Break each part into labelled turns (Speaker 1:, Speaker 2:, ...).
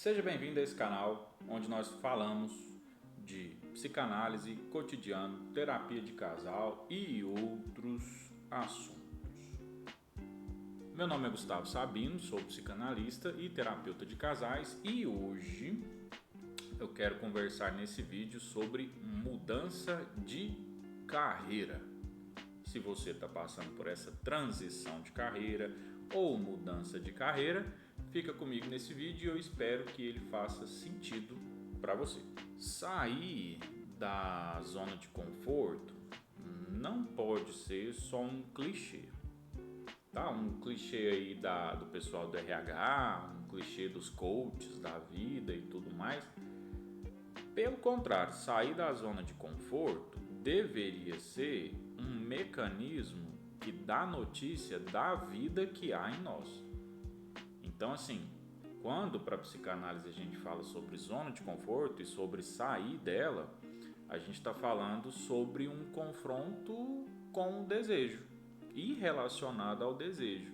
Speaker 1: Seja bem-vindo a esse canal onde nós falamos de psicanálise, cotidiano, terapia de casal e outros assuntos. Meu nome é Gustavo Sabino, sou psicanalista e terapeuta de casais e hoje eu quero conversar nesse vídeo sobre mudança de carreira. Se você está passando por essa transição de carreira ou mudança de carreira, fica comigo nesse vídeo e eu espero que ele faça sentido para você. Sair da zona de conforto não pode ser só um clichê. Tá? Um clichê aí do pessoal do RH, um clichê dos coaches da vida e tudo mais. Pelo contrário, sair da zona de conforto deveria ser um mecanismo que dá notícia da vida que há em nós. Então, assim, quando para a psicanálise a gente fala sobre zona de conforto e sobre sair dela, a gente está falando sobre um confronto com o desejo e relacionado ao desejo.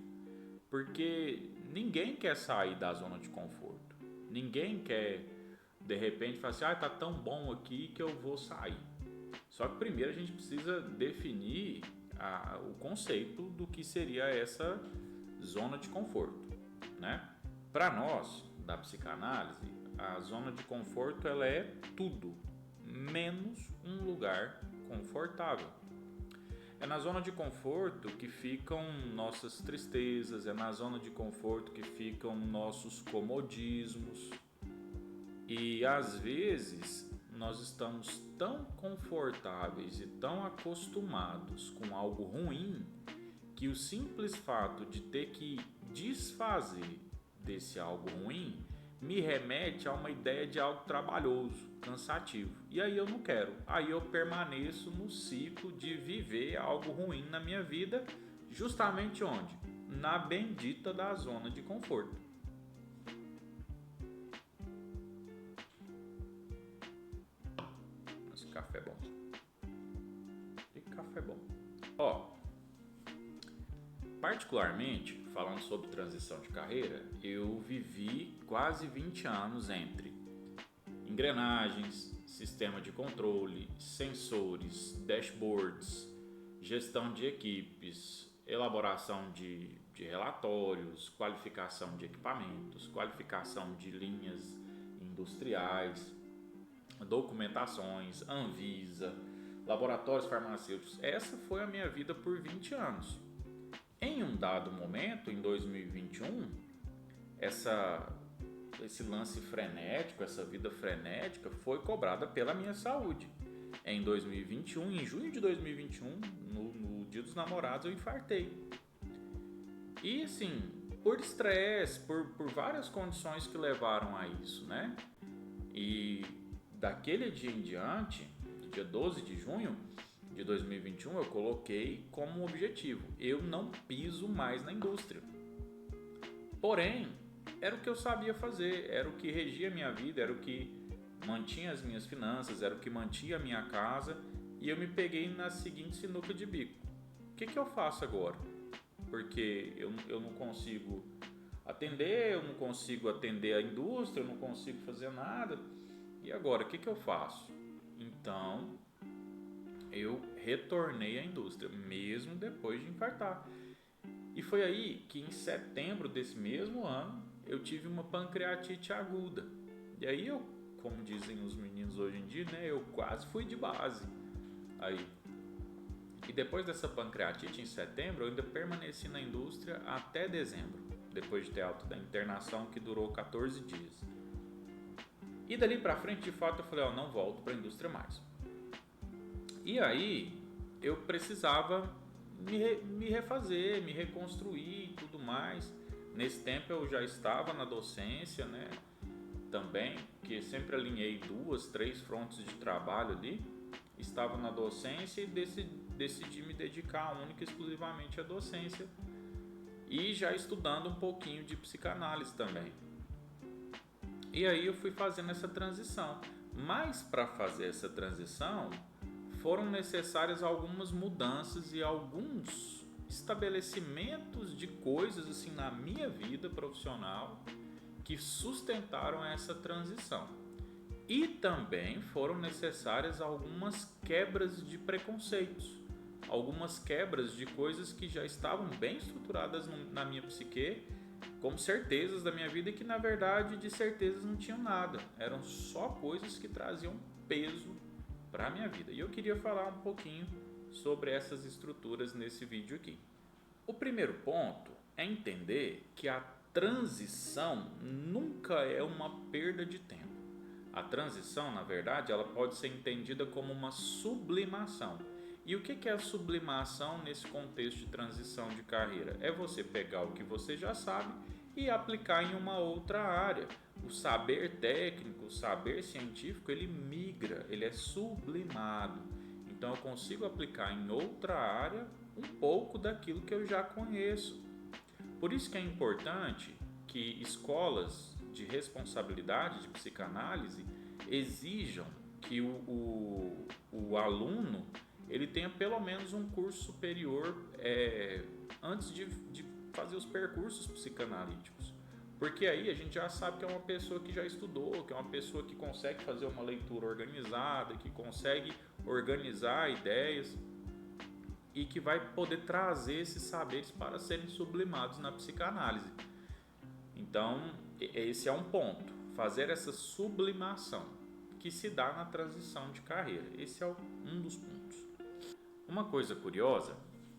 Speaker 1: Porque ninguém quer sair da zona de conforto. Ninguém quer, de repente, falar assim, tá tão bom aqui que eu vou sair. Só que primeiro a gente precisa definir o conceito do que seria essa zona de conforto, né? Para nós, da psicanálise, a zona de conforto ela é tudo, menos um lugar confortável. É na zona de conforto que ficam nossas tristezas, é na zona de conforto que ficam nossos comodismos. E às vezes nós estamos tão confortáveis e tão acostumados com algo ruim que o simples fato de ter que desfazer desse algo ruim me remete a uma ideia de algo trabalhoso, cansativo. E aí eu não quero. Aí eu permaneço no ciclo de viver algo ruim na minha vida, justamente onde? Na bendita da zona de conforto. Esse café é bom. Que café bom. Particularmente, falando sobre transição de carreira, eu vivi quase 20 anos entre engrenagens, sistema de controle, sensores, dashboards, gestão de equipes, elaboração de relatórios, qualificação de equipamentos, qualificação de linhas industriais, documentações, Anvisa, laboratórios farmacêuticos. Essa foi a minha vida por 20 anos. Em um dado momento, em 2021, esse lance frenético, essa vida frenética foi cobrada pela minha saúde. Em 2021, em junho de 2021, no Dia dos Namorados, eu infartei. E assim, por estresse, por várias condições que levaram a isso, né? E daquele dia em diante, do dia 12 de junho de 2021, eu coloquei como objetivo: eu não piso mais na indústria. Porém, era o que eu sabia fazer, era o que regia a minha vida, era o que mantinha as minhas finanças, era o que mantinha a minha casa, e eu me peguei na seguinte sinuca de bico: o que eu faço agora? Porque eu não consigo atender, eu não consigo atender a indústria, eu não consigo fazer nada, e agora, o que eu faço? Então, eu retornei à indústria, mesmo depois de infartar. E foi aí que em setembro desse mesmo ano eu tive uma pancreatite aguda. E aí eu, como dizem os meninos hoje em dia, né, eu quase fui de base. Aí. E depois dessa pancreatite em setembro, eu ainda permaneci na indústria até dezembro, depois de ter alta da internação que durou 14 dias. E dali pra frente, de fato, eu falei, não volto para a indústria mais. E aí eu precisava me refazer, me reconstruir e tudo mais. Nesse tempo eu já estava na docência, né? Também, porque sempre alinhei 2, 3 frontes de trabalho ali. Estava na docência e decidi me dedicar única e exclusivamente à docência. E já estudando um pouquinho de psicanálise também. E aí eu fui fazendo essa transição. Mas para fazer essa transição, foram necessárias algumas mudanças e alguns estabelecimentos de coisas assim na minha vida profissional que sustentaram essa transição. E também foram necessárias algumas quebras de preconceitos, algumas quebras de coisas que já estavam bem estruturadas na minha psique, como certezas da minha vida, e que na verdade de certezas não tinham nada, eram só coisas que traziam peso para a minha vida. E eu queria falar um pouquinho sobre essas estruturas nesse vídeo aqui. O primeiro ponto é entender que a transição nunca é uma perda de tempo. A transição, na verdade, ela pode ser entendida como uma sublimação. E o que é a sublimação nesse contexto de transição de carreira? É você pegar o que você já sabe e aplicar em uma outra área. O saber técnico, o saber científico, ele migra, ele é sublimado. Então eu consigo aplicar em outra área um pouco daquilo que eu já conheço. Por isso que é importante que escolas de responsabilidade de psicanálise exijam que o aluno ele tenha pelo menos um curso superior antes de fazer os percursos psicanalíticos. Porque aí a gente já sabe que é uma pessoa que já estudou, que é uma pessoa que consegue fazer uma leitura organizada, que consegue organizar ideias e que vai poder trazer esses saberes para serem sublimados na psicanálise. Então, esse é um ponto, fazer essa sublimação que se dá na transição de carreira. Esse é um dos pontos. Uma coisa curiosa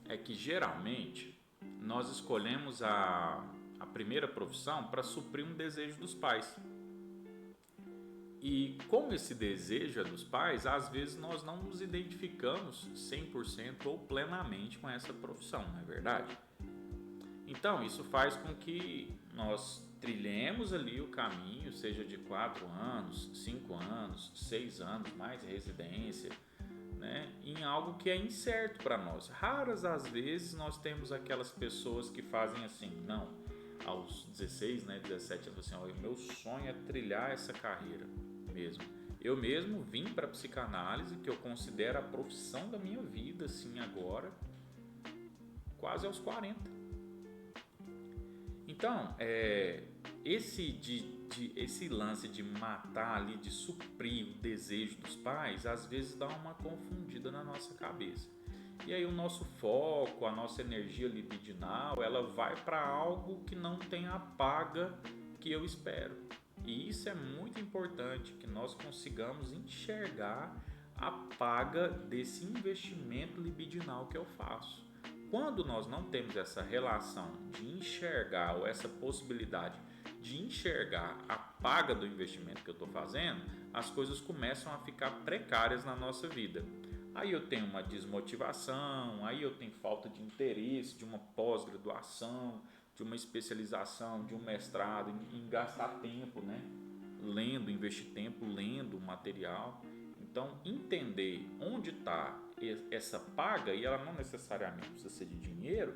Speaker 1: é que geralmente nós escolhemos a primeira profissão para suprir um desejo dos pais. E como esse desejo é dos pais, às vezes nós não nos identificamos 100% ou plenamente com essa profissão, não é verdade? Então, isso faz com que nós trilhemos ali o caminho, seja de 4 anos, 5 anos, 6 anos, mais residência, né, em algo que é incerto para nós. Raras as vezes nós temos aquelas pessoas que fazem assim, não, aos 16, 17 anos, assim, o meu sonho é trilhar essa carreira mesmo. Eu mesmo vim para a psicanálise, que eu considero a profissão da minha vida, assim, agora, quase aos 40. Então, esse lance de matar ali, de suprir o desejo dos pais, às vezes dá uma confundida na nossa cabeça. E aí o nosso foco, a nossa energia libidinal, ela vai para algo que não tem a paga que eu espero. E isso é muito importante, que nós consigamos enxergar a paga desse investimento libidinal que eu faço. Quando nós não temos essa relação de enxergar, ou essa possibilidade de enxergar a paga do investimento que eu estou fazendo, as coisas começam a ficar precárias na nossa vida. Aí eu tenho uma desmotivação, aí eu tenho falta de interesse de uma pós-graduação, de uma especialização, de um mestrado, em gastar tempo, né? Lendo, investir tempo lendo o material. Então, entender onde está essa paga, e ela não necessariamente precisa ser de dinheiro,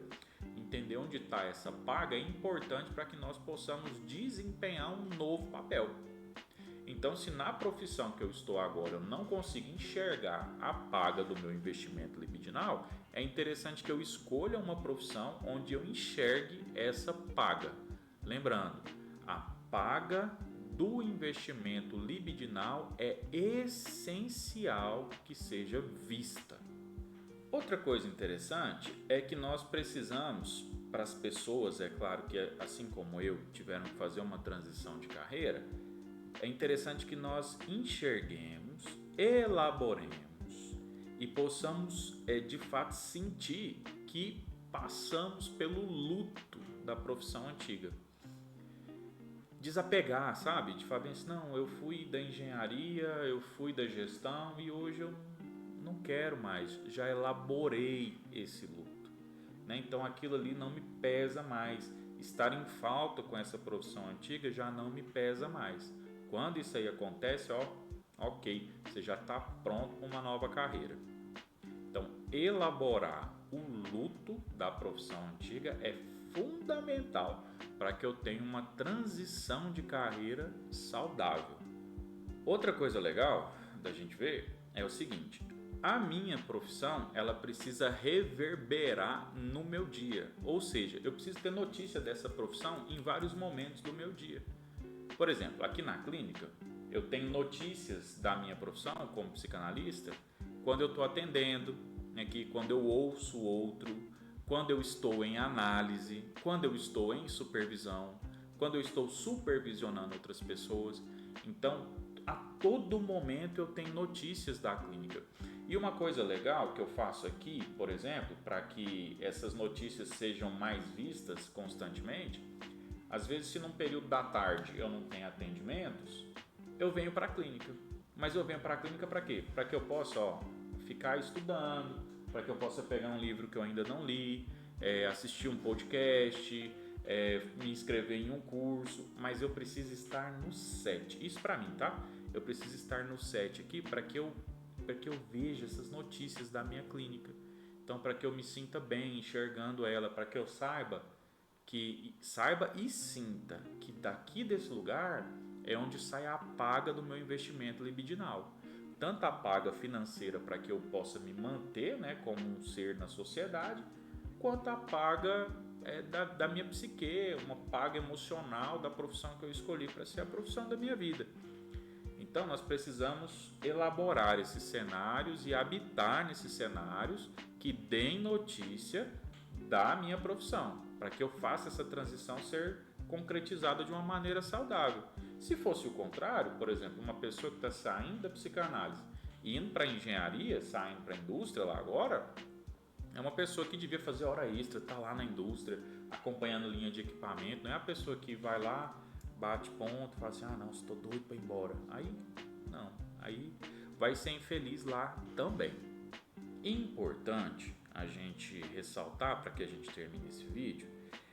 Speaker 1: entender onde está essa paga é importante para que nós possamos desempenhar um novo papel. Então, se na profissão que eu estou agora eu não consigo enxergar a paga do meu investimento libidinal, é interessante que eu escolha uma profissão onde eu enxergue essa paga. Lembrando, a paga do investimento libidinal é essencial que seja vista. Outra coisa interessante é que nós precisamos, para as pessoas, é claro que assim como eu, tiveram que fazer uma transição de carreira, é interessante que nós enxerguemos, elaboremos e possamos de fato sentir que passamos pelo luto da profissão antiga. Desapegar, sabe? De falar assim, não, eu fui da engenharia, eu fui da gestão e hoje eu não quero mais, já elaborei esse luto, né? Então aquilo ali não me pesa mais, estar em falta com essa profissão antiga já não me pesa mais. Quando isso aí acontece, ok, você já está pronto para uma nova carreira. Então, elaborar o luto da profissão antiga é fundamental para que eu tenha uma transição de carreira saudável. Outra coisa legal da gente ver é o seguinte: a minha profissão ela precisa reverberar no meu dia, ou seja, eu preciso ter notícia dessa profissão em vários momentos do meu dia. Por exemplo, aqui na clínica, eu tenho notícias da minha profissão como psicanalista quando eu estou atendendo, aqui, quando eu ouço o outro, quando eu estou em análise, quando eu estou em supervisão, quando eu estou supervisionando outras pessoas. Então, a todo momento eu tenho notícias da clínica. E uma coisa legal que eu faço aqui, por exemplo, para que essas notícias sejam mais vistas constantemente, às vezes se num período da tarde eu não tenho atendimentos, eu venho para a clínica. Mas eu venho para a clínica para quê? Para que eu possa ficar estudando, para que eu possa pegar um livro que eu ainda não li, assistir um podcast, me inscrever em um curso, mas eu preciso estar no set. Isso para mim, tá? Eu preciso estar no set aqui para que eu veja essas notícias da minha clínica. Então, para que eu me sinta bem enxergando ela, para que eu saiba e sinta que daqui desse lugar é onde sai a paga do meu investimento libidinal. Tanto a paga financeira para que eu possa me manter, né, como um ser na sociedade, quanto a paga da minha psique, uma paga emocional da profissão que eu escolhi para ser a profissão da minha vida. Então, nós precisamos elaborar esses cenários e habitar nesses cenários que deem notícia da minha profissão, para que eu faça essa transição ser concretizada de uma maneira saudável. Se fosse o contrário, por exemplo, uma pessoa que está saindo da psicanálise e indo para a engenharia, saindo para a indústria lá agora, é uma pessoa que devia fazer hora extra, está lá na indústria, acompanhando linha de equipamento, não é a pessoa que vai lá, bate ponto, fala assim, não, estou doido para ir embora. Aí vai ser infeliz lá também. Importante a gente ressaltar, para que a gente termine esse vídeo,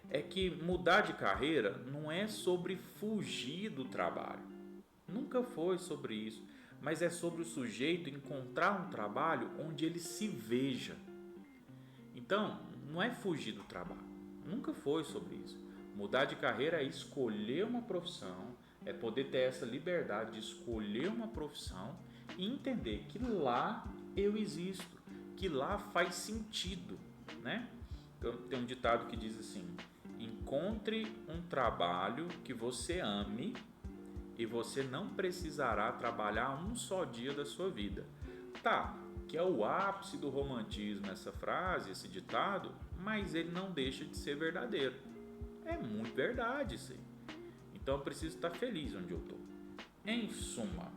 Speaker 1: é que mudar de carreira não é sobre fugir do trabalho. Nunca foi sobre isso, mas é sobre o sujeito encontrar um trabalho onde ele se veja. Então, não é fugir do trabalho. Nunca foi sobre isso. Mudar de carreira é escolher uma profissão, é poder ter essa liberdade de escolher uma profissão e entender que lá eu existo, que lá faz sentido, né? Tem um ditado que diz assim: encontre um trabalho que você ame e você não precisará trabalhar um só dia da sua vida. Tá, que é o ápice do romantismo essa frase, esse ditado, mas ele não deixa de ser verdadeiro. É muito verdade isso aí. Então eu preciso estar feliz onde eu estou. Em suma,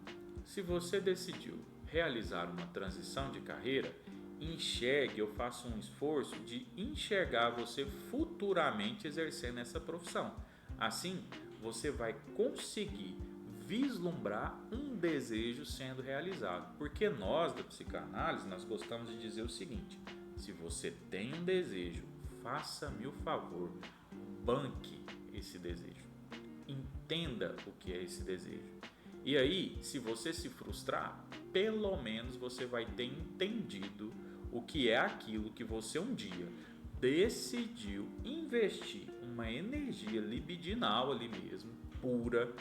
Speaker 1: se você decidiu realizar uma transição de carreira, enxergue, eu faço um esforço de enxergar você futuramente exercendo essa profissão. Assim, você vai conseguir vislumbrar um desejo sendo realizado. Porque nós da psicanálise, nós gostamos de dizer o seguinte: se você tem um desejo, faça-me o favor, banque esse desejo. Entenda o que é esse desejo. E aí, se você se frustrar, pelo menos você vai ter entendido o que é aquilo que você um dia decidiu investir uma energia libidinal ali mesmo, pura,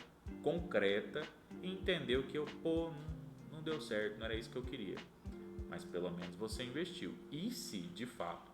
Speaker 1: concreta, e entendeu que não deu certo, não era isso que eu queria. Mas pelo menos você investiu. E se de fato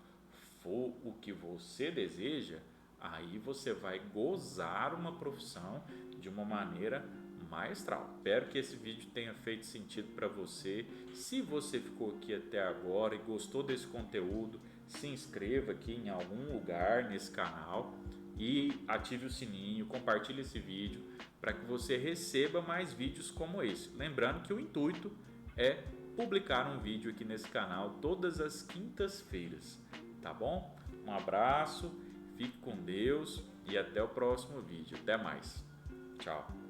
Speaker 1: for o que você deseja, aí você vai gozar uma profissão de uma maneira maestral. Espero que esse vídeo tenha feito sentido para você. Se você ficou aqui até agora e gostou desse conteúdo, se inscreva aqui em algum lugar nesse canal e ative o sininho, compartilhe esse vídeo para que você receba mais vídeos como esse. Lembrando que o intuito é publicar um vídeo aqui nesse canal todas as quintas-feiras, tá bom? Um abraço, fique com Deus e até o próximo vídeo. Até mais. Tchau.